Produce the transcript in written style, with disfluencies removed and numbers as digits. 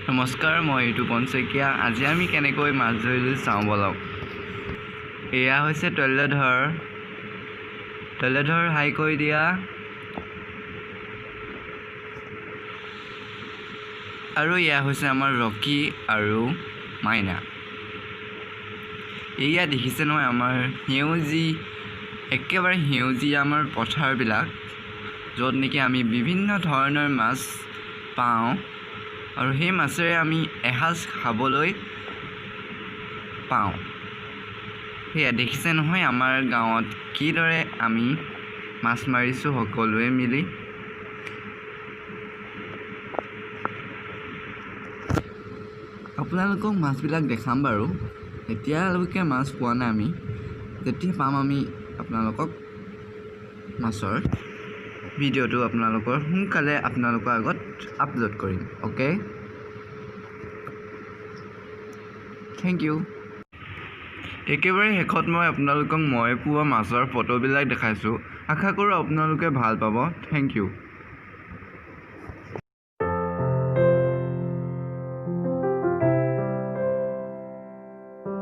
নমস্কাৰ, মই ঋতুপন শইকীয়া। আজি আমি কেনেকৈ মাছ ধৰিলোঁ চাওঁ বলক। এয়া হৈছে তৈলধৰ হাই কৰি দিয়া। আৰু এয়া হৈছে আমাৰ ৰকী আৰু মাইনা। এয়া দেখিছে নহয় আমাৰ একেবাৰে সেউজীয়া আমাৰ পথাৰবিলাক, য'ত নেকি আমি বিভিন্ন ধৰণৰ মাছ পাওঁ আৰু সেই মাছেৰে আমি এসাঁজ খাবলৈ পাওঁ। সেয়া দেখিছে নহয় আমাৰ গাঁৱত কিদৰে আমি মাছ মাৰিছোঁ সকলোৱে মিলি। আপোনালোকক মাছবিলাক দেখাম বাৰু। এতিয়ালৈকে মাছ পোৱা নাই আমি। যেতিয়া পাম আমি আপোনালোকক মাছৰ ভিডিঅ'টো সোনকালে আপোনালোকৰ আগত আপলোড কৰিম। Okay, thank you. একেবাৰে শেষত মই আপোনালোকক মই পোৱা মাছৰ ফটোবিলাক দেখাইছোঁ। আশা কৰোঁ আপোনালোকে ভাল পাব। Thank U.